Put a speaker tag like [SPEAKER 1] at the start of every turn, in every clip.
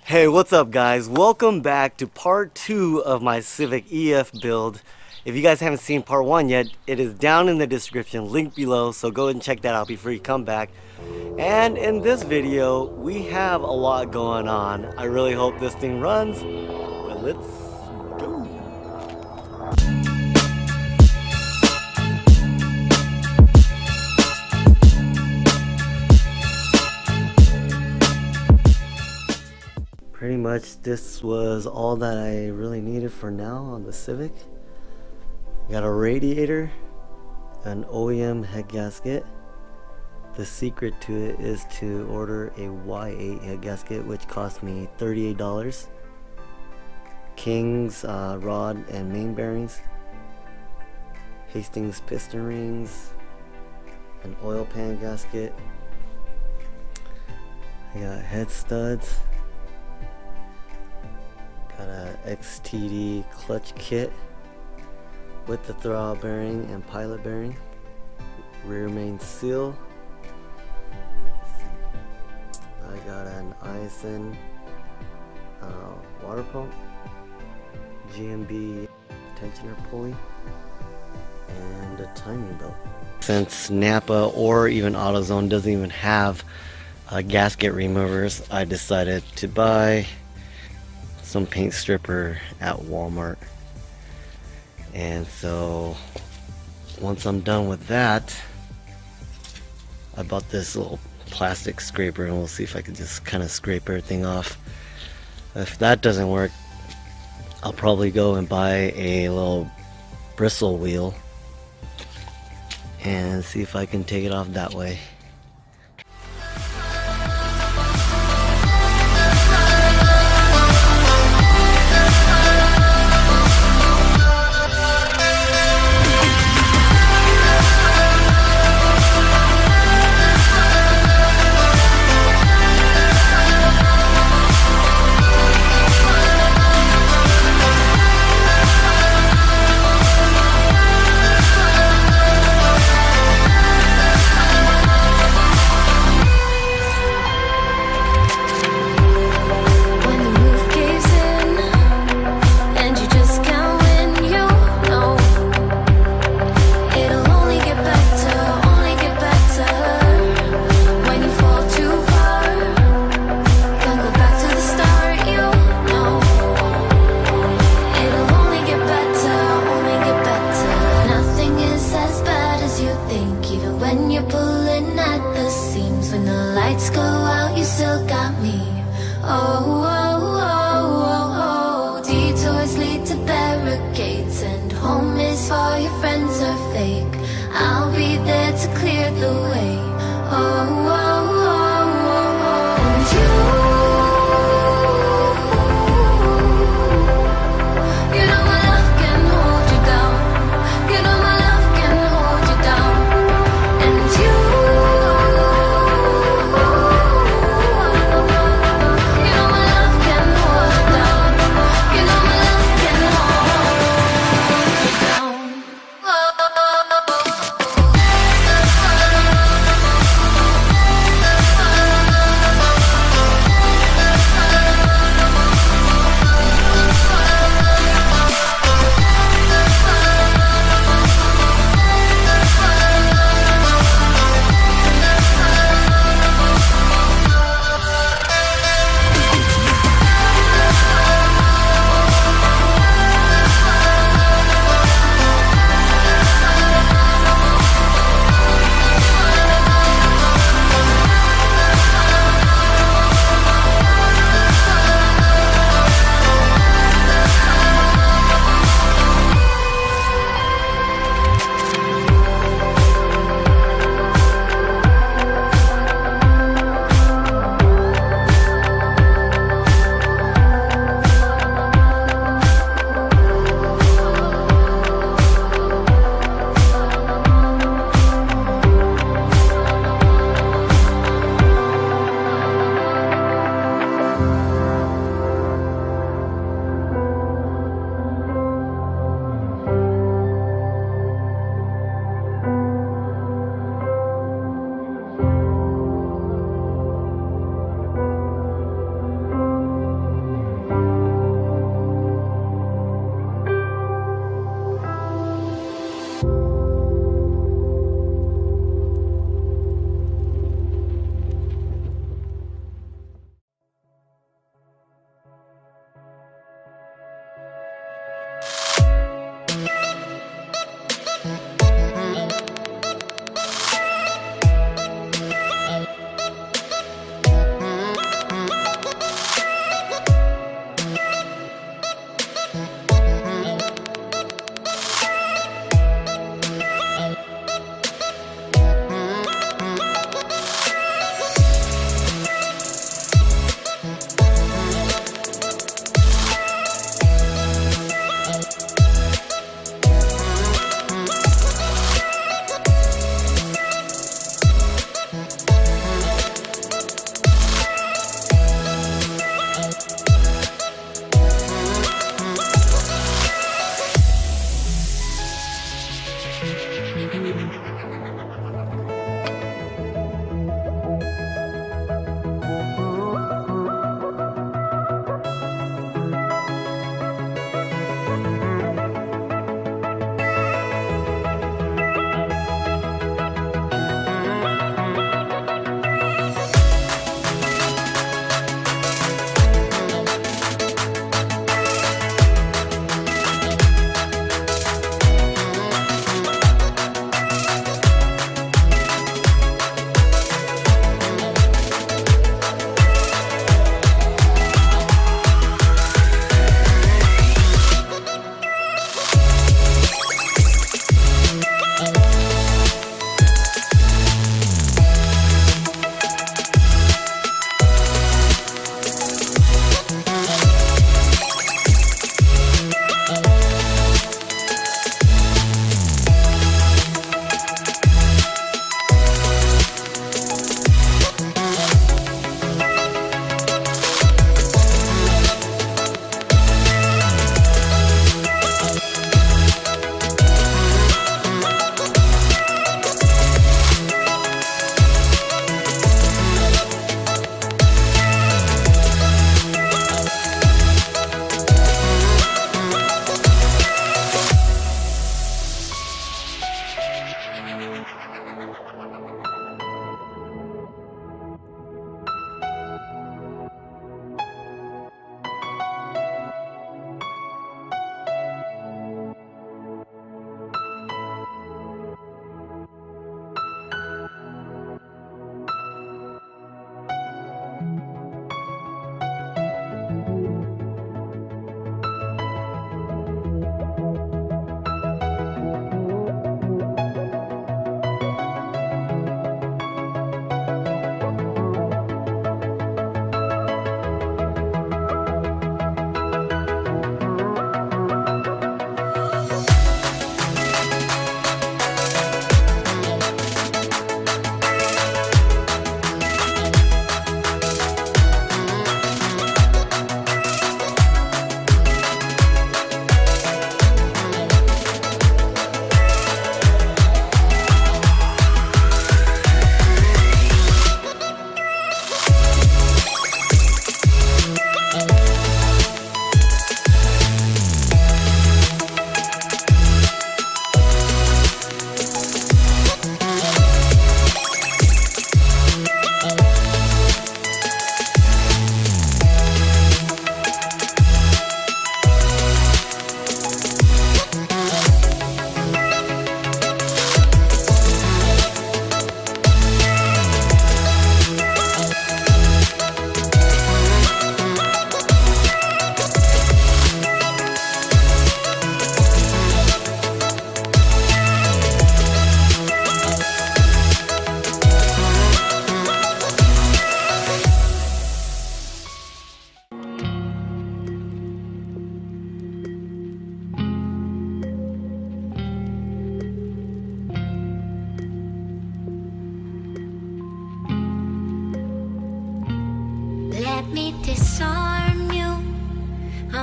[SPEAKER 1] Hey, what's up guys? Welcome back to part 2 of my Civic EF build. If you guys haven't seen part 1 yet, it is down in the description, link below, so go ahead and check that out before you come back. And in this video, we have a lot going on. I really hope this thing runs, but let's go. Pretty much this was all that I really needed for now on the Civic. Got a radiator, an OEM head gasket. The secret to it is to order a Y8 head gasket, which cost me $38. King's rod and main bearings, Hastings piston rings, an oil pan gasket. I got head studs. Got a XTD clutch kit with the throttle bearing and pilot bearing. Rear main seal. I got an ISN water pump, GMB tensioner pulley, and a timing belt. Since Napa or even AutoZone doesn't even have gasket removers, I decided to buy some paint stripper at Walmart. And so once I'm done with that, I bought this little plastic scraper, and we'll see if I can just kind of scrape everything off. If that doesn't work, I'll probably go and buy a little bristle wheel and see if I can take it off that way.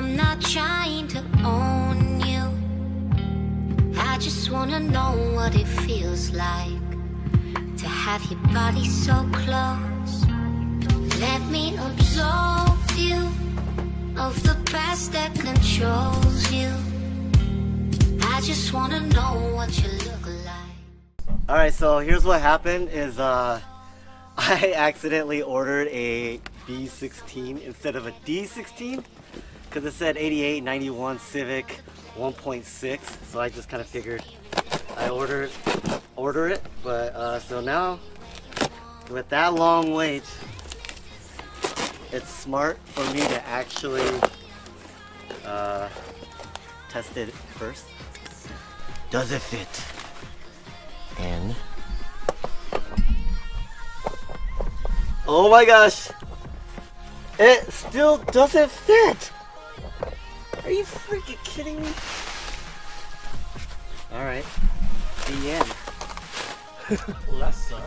[SPEAKER 2] I'm not trying to own you. I just wanna know what it feels like to have your body so close. Let me absolve you of the past that controls you. I just wanna know what you look like.
[SPEAKER 1] Alright, so here's what happened is I accidentally ordered a B16 instead of a D16 because it said 88, 91 Civic 1.6, so I just kind of figured I order it, but so now with that long wait, it's smart for me to actually test it first. Does it fit? And oh my gosh, it still doesn't fit. Are you freaking kidding me? Alright, the end. Well, that sucks.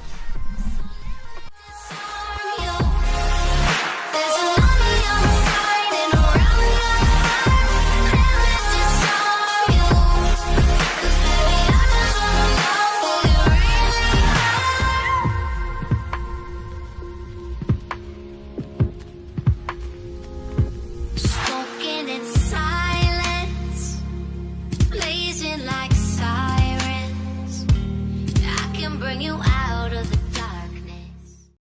[SPEAKER 2] Bring you